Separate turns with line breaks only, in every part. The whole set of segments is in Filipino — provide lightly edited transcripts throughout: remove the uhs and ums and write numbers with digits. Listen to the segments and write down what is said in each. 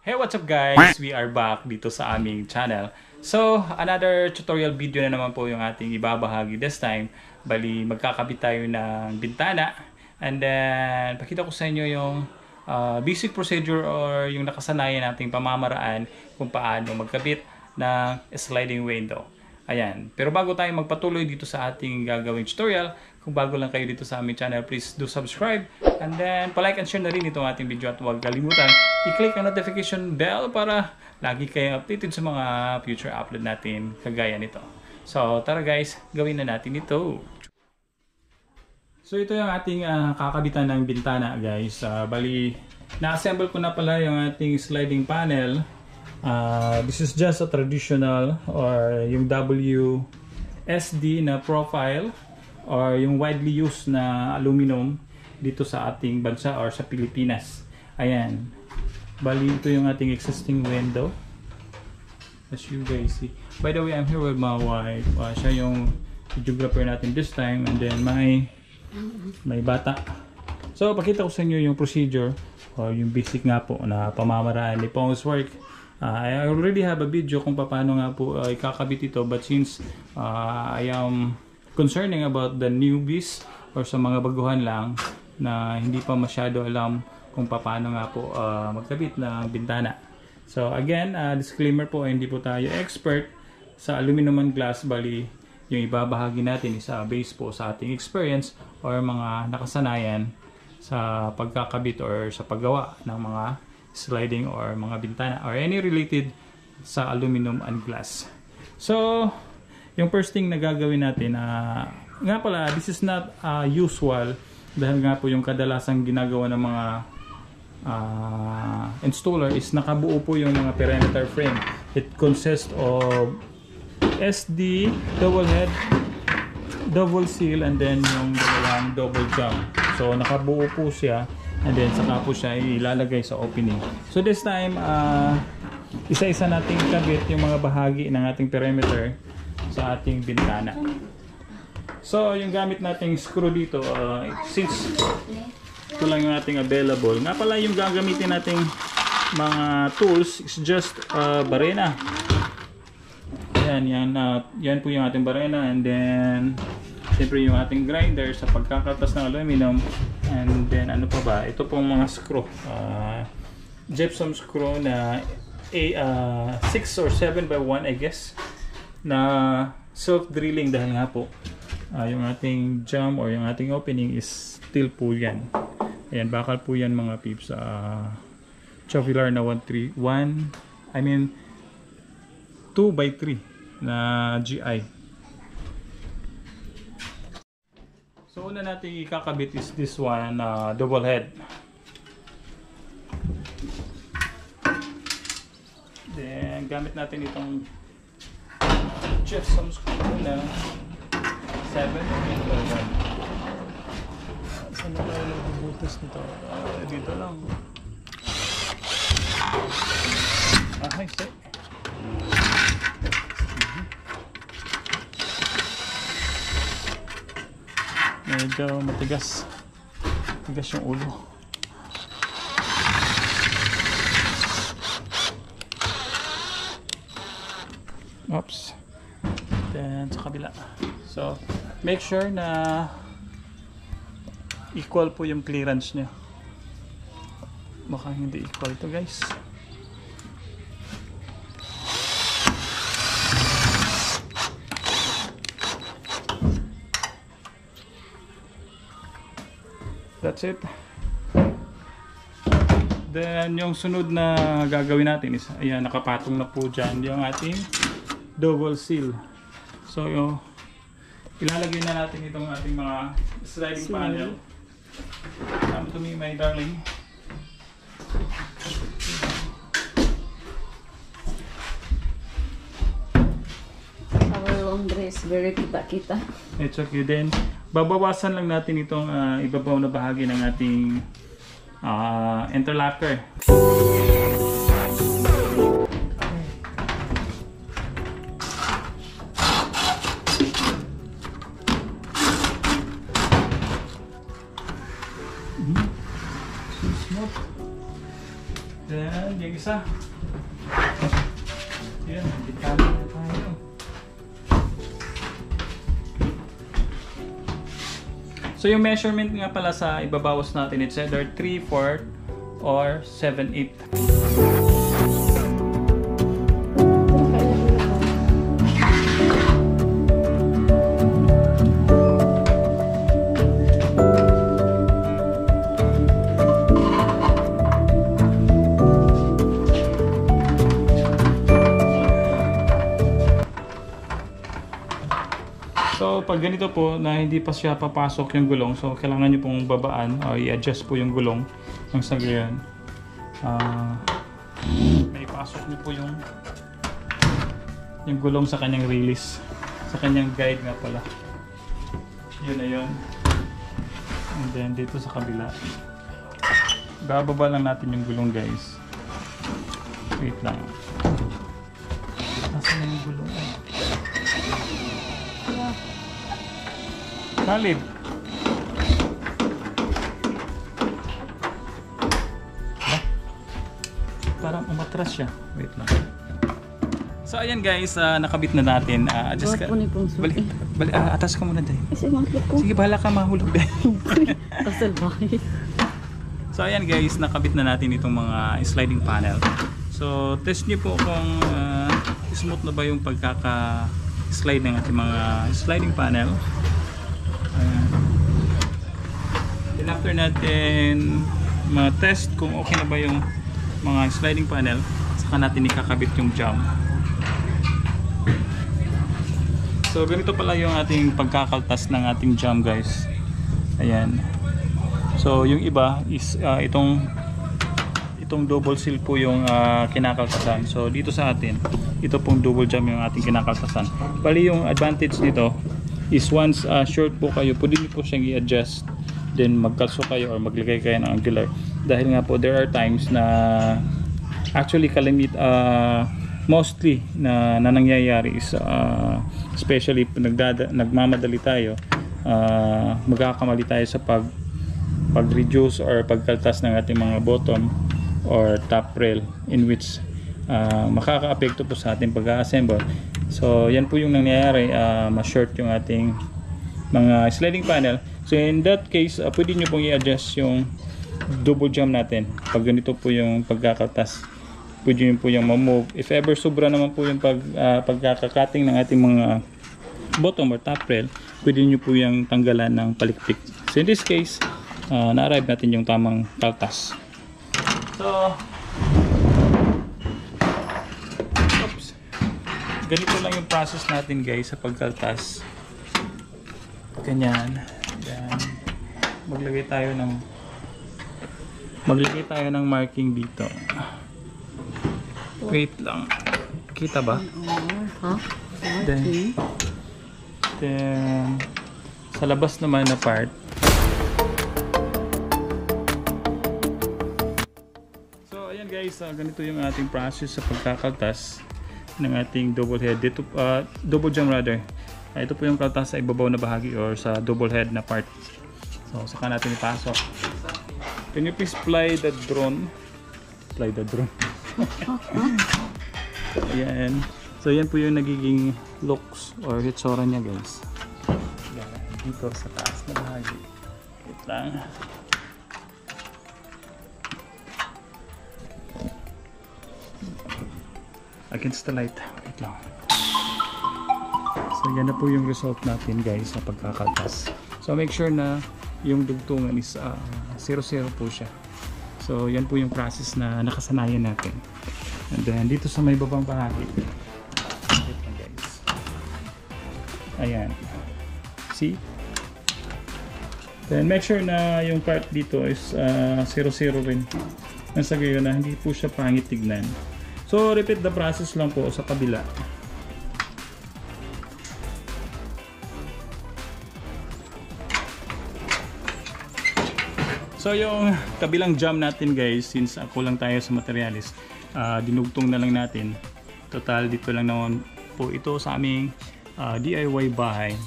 Hey, what's up guys? We are back dito sa aming channel. So, another tutorial video na naman po yung ating ibabahagi this time. Bali, magkakabit tayo ng bintana. And then, pakita ko sa inyo yung basic procedure or yung nakasanayan nating pamamaraan kung paano magkabit ng sliding window. Ayan. Pero bago tayo magpatuloy dito sa ating gagawing tutorial, kung bago lang kayo dito sa aming channel, please do subscribe. And then, palike and share na rin itong ating video at huwag kalimutan i-click ang notification bell para lagi kayo updated sa mga future upload natin kagaya nito. So, tara guys, gawin na natin ito. So, ito yung ating kakabitan ng bintana guys. Bali, na-assemble ko na pala yung ating sliding panel. This is just a traditional or yung WSD na profile or yung widely used na aluminum dito sa ating bansa or sa Pilipinas. Ayan. Bali, ito yung ating existing window. As you guys see. By the way, I'm here with my wife. Siya yung videographer natin this time. And then may bata. So, pakita ko sa inyo yung procedure or yung basic nga po na pamamaraan ni Pong's work. I already have a video kung paano nga po ikakabit ito. But since I am concerning about the newbies or sa mga baguhan lang na hindi pa masyado alam kung paano nga po magkabit ng bintana. So again, disclaimer po, hindi po tayo expert sa aluminum and glass. Bali, yung ibabahagi natin is based po sa ating experience or mga nakasanayan sa pagkakabit or sa paggawa ng mga sliding or mga bintana or any related sa aluminum and glass. So, yung first thing na gagawin natin, nga pala, this is not usual dahil nga po yung kadalasang ginagawa ng mga installer is nakabuo po yung mga perimeter frame. It consists of SD, double head, double seal, and then yung dalawang double jump. So nakabuo po siya and then saka po siya ilalagay sa opening. So this time isa-isa nating kabit yung mga bahagi ng ating perimeter sa ating bintana. So yung gamit nating screw dito, since ito lang yung ating available. Nga pala yung gagamitin nating mga tools is just barena. Yan po yung ating barena, and then siyempre yung ating grinder sa pagkakatas ng aluminum, and then ano pa ba? Ito pong mga screw. Gypsum screw na 6 or 7 by 1 I guess, na self-drilling dahil nga po yung ating jump or yung ating opening is steel po yan. Ayan, bakal po yan mga peeps. Chavilar na 2 by 3 na GI. So una natin ikakabit is this one, double head. Then gamit natin itong gypsum screw na 7 or 1. Saan na tayo nagbubutas nito? Dito lang. Ay, say. Medyo matigas. Matigas yung ulo. Oops. Then sa kabila. So, make sure na equal po yung clearance niya. Baka hindi equal to guys. That's it. Then yung sunod na gagawin natin is, ayan, nakapatong na po dyan yung ating double seal. So ilalagay na natin itong ating mga sliding panel. Come to me, my darling.
Our long dress, very kita-kita.
It's okay. Then, babawasan lang natin itong ibabaw na bahagi ng ating interlocker. Then yung isa. Yan, bintana na tayo. So yung measurement nga pala sa ibabawas natin, it's either 3/4 or 7/8. So pag ganito po na hindi pa siya papasok yung gulong, so kailangan nyo pong babaan o i-adjust po yung gulong ng sa gayon. May pasok nyo po yung gulong sa kanyang release, sa kanyang guide nga pala. Yun na yun. And then dito sa kabila, bababa lang natin yung gulong, guys. Wait lang. Nasaan na yung gulong? Kalib. Parang umatras siya. Wait lang. So ayan guys, nakabit na natin. Adjust ka. Balik, atas ka muna dahil.
Kasi maklit ko.
Sige, bahala ka, mahulog dahil.
Kasal bahay.
So ayan guys, nakabit na natin itong mga sliding panel. So test nyo po kung smooth na ba yung pagkaka-slide ng ating mga sliding panel. Then after natin ma-test kung okay na ba yung mga sliding panel, saka natin ikakabit yung jam. So ganito pala yung ating pagkakaltas ng ating jam, guys. Ayan. So yung iba is itong double seal po yung kinakaltasan. So dito sa atin, ito pong double jam yung ating kinakaltasan. Bali yung advantage nito is once short po kayo, pwede niyo po siyang i-adjust, then magkalso kayo or maglagay kayo ng angular. Dahil nga po there are times na actually mostly na nangyayari is especially nagmamadali tayo, magkakamali tayo sa pag-reduce or pagkaltas ng ating mga bottom or top rail, in which makaka-apekto po sa ating pag-assemble. So yan po yung nangyayari, ma-short yung ating mga sliding panel. So in that case, pwede nyo pong i-adjust yung double jam natin. Pag ganito po yung pagkakaltas, pwede nyo po yung ma-move. If ever sobra naman po yung pagkakakating ng ating mga bottom or top rail, pwede nyo po yung tanggalan ng palikpik. So in this case, na-arrive natin yung tamang kaltas. So ganito lang yung process natin, guys, sa pagkaltas. Ganyan. Then, maglagay tayo ng marking dito. Wait lang. Kita ba? Then sa labas naman na part. So ayan guys, ganito yung ating process sa pagkakaltas ng ating double head dito, double jam rather. Ito po yung kaltas sa ibabaw na bahagi or sa double head na part. So saka natin ipasok. Can you please fly the drone? Fly the drone. So ayan. So yan po yung nagiging looks or hitsura niya, guys. Dito sa taas na bahagi. Wait lang. Against the light. Wait lang. So yan na po yung result natin, guys, sa pagkakaltas. So make sure na yung dugtungan is 0-0 po siya. So yan po yung process na nakasanayan natin. And then dito sa may babang bahagi. Guys. Ayan. See? Then make sure na yung part dito is 0-0 rin. Nasa gayon na hindi po siya pangit tignan. So repeat the process lang po sa kabila. So yung kabilang jam natin, guys, since kulang tayo sa materialis, dinugtong na lang natin. Total dito lang naman po ito sa aming DIY bahay.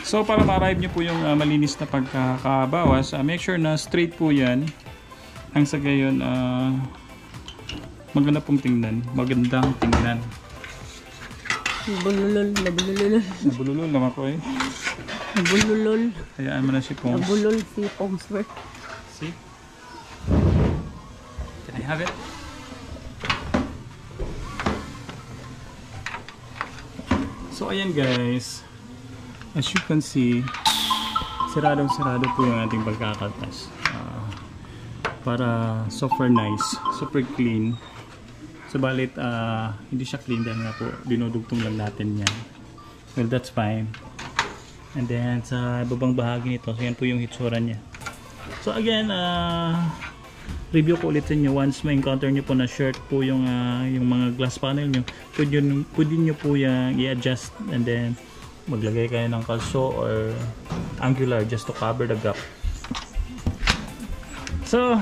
So para ma-arrive nyo po yung malinis na pagkakabawas, make sure na straight po yan. Ang sa gayon, maganda pong tingnan. Magandang tingnan.
Nabululol, nabululol.
Nabululol lang ako eh.
Nabululol.
Hayaan mo na si Pong.
Nabulol si Pongsworth.
See? Can I have it? So ayan guys. As you can see, siradong-sirado po yung ating pagkakaltas. Para super nice, super clean. Subalit, hindi siya clean dahil nga po dinudugtong lang natin yan. Well, that's fine. And then, sa ibabang bahagi nito, so yan po yung hitsura niya. So again, review ko ulit sa inyo. Once ma-encounter nyo po na shirt po yung mga glass panel nyo, pwede nyo po yung i-adjust and then maglagay kayo ng kalso or angular just to cover the gap. So,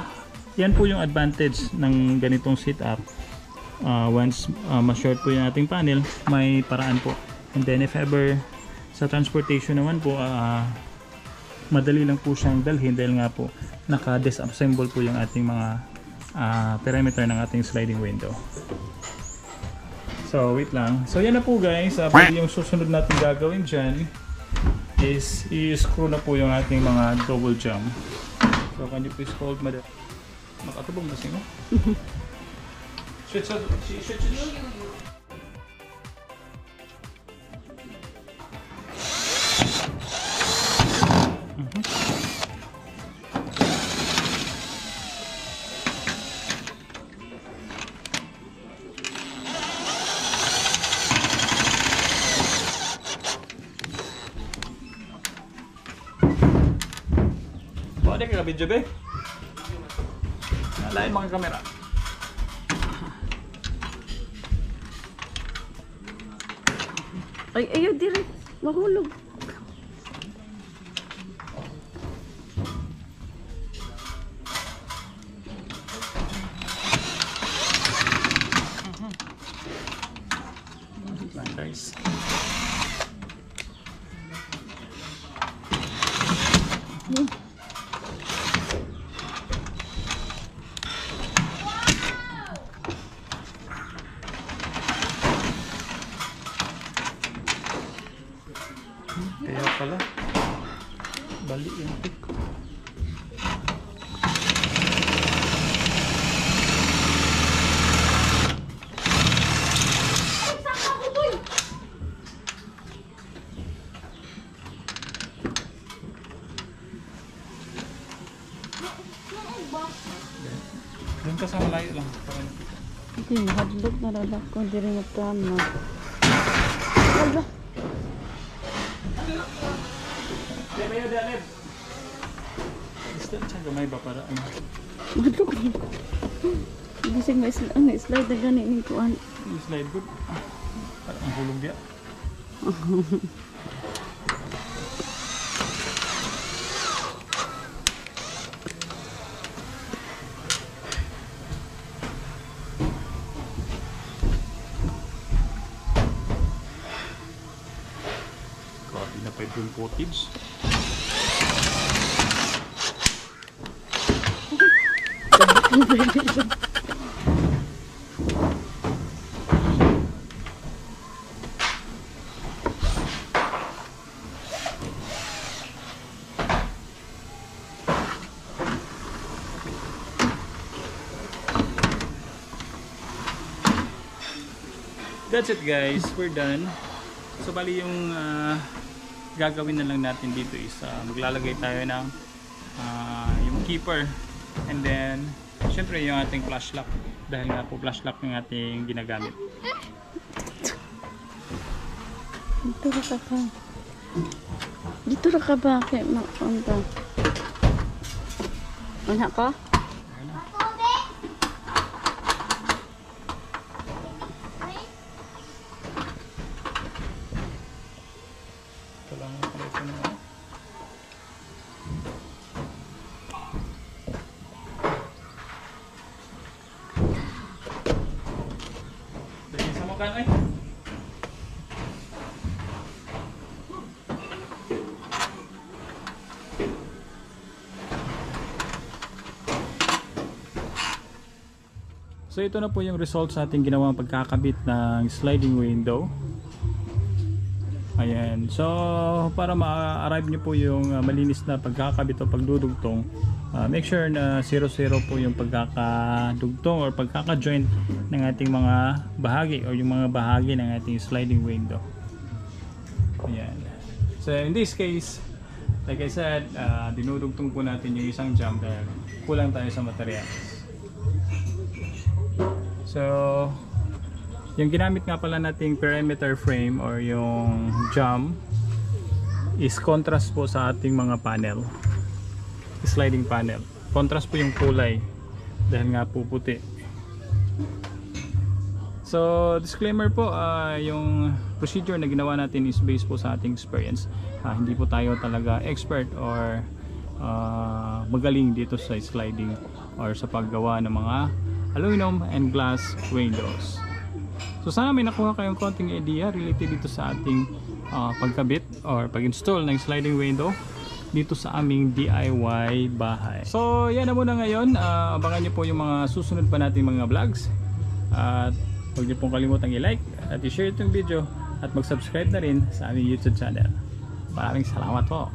yan po yung advantage ng ganitong setup. Once ma-short po yung ating panel, may paraan po. And then if ever sa transportation naman po, madali lang po siyang dalhin dahil nga po naka-disassemble po yung ating mga perimeter ng ating sliding window. So wait lang. So yan na po guys. Yung susunod natin gagawin dyan is i-screw na po yung ating mga double jump. So can you please hold madam? Makatubong kasi mo? Switch. Ada ka video be? Lain mga kamera.
Ay, ayaw direct. Mahulog.
Guys. Kaya pala bali yung pick. Doon ka sa malayo lang.
Okay, mahadlog na rada ko. Hindi rin magkama. Wala.
Mayo Daneb. Gusto siya gamay ba para ano?
Mahadlog na ko. Bisig may slide na gani ni kuan.
Yung slide good. Parang ang hulog dia. Grabe na pa yung footage. That's it guys, we're done. So bali yung gagawin na lang natin dito is maglalagay tayo ng yung keeper and then syempre yung ating flash lock dahil nga po flash lock yung ating ginagamit.
Dito ra ka ba? Dito ra ka ba? Kaya makunta. Anak ka?
Kan ay. So ito na po yung result sa ating ginawang pagkakabit ng sliding window. Ayan. So para ma-arrive nyo po yung malinis na pagkakabit o pagdudugtong, make sure na 0-0 po yung pagkakadugtong or pagkaka-joint ng ating mga bahagi o yung mga bahagi ng ating sliding window. Ayan. So in this case, like I said, dinudugtong po natin yung isang jump dahil kulang tayo sa materials. So yung ginamit nga pala nating perimeter frame or yung jump is contrast po sa ating mga panel, sliding panel. Contrast po yung kulay dahil nga po puti. So disclaimer po, yung procedure na ginawa natin is based po sa ating experience. Hindi po tayo talaga expert or magaling dito sa sliding or sa paggawa ng mga aluminum and glass windows. So sana may nakuha kayong konting idea related dito sa ating pagkabit or pag-install ng sliding window dito sa aming DIY bahay. So yan na muna ngayon. Abangan nyo po yung mga susunod pa nating mga vlogs. At huwag nyo pong kalimutang i-like at i-share itong video at mag-subscribe na rin sa aming YouTube channel. Maraming salamat po.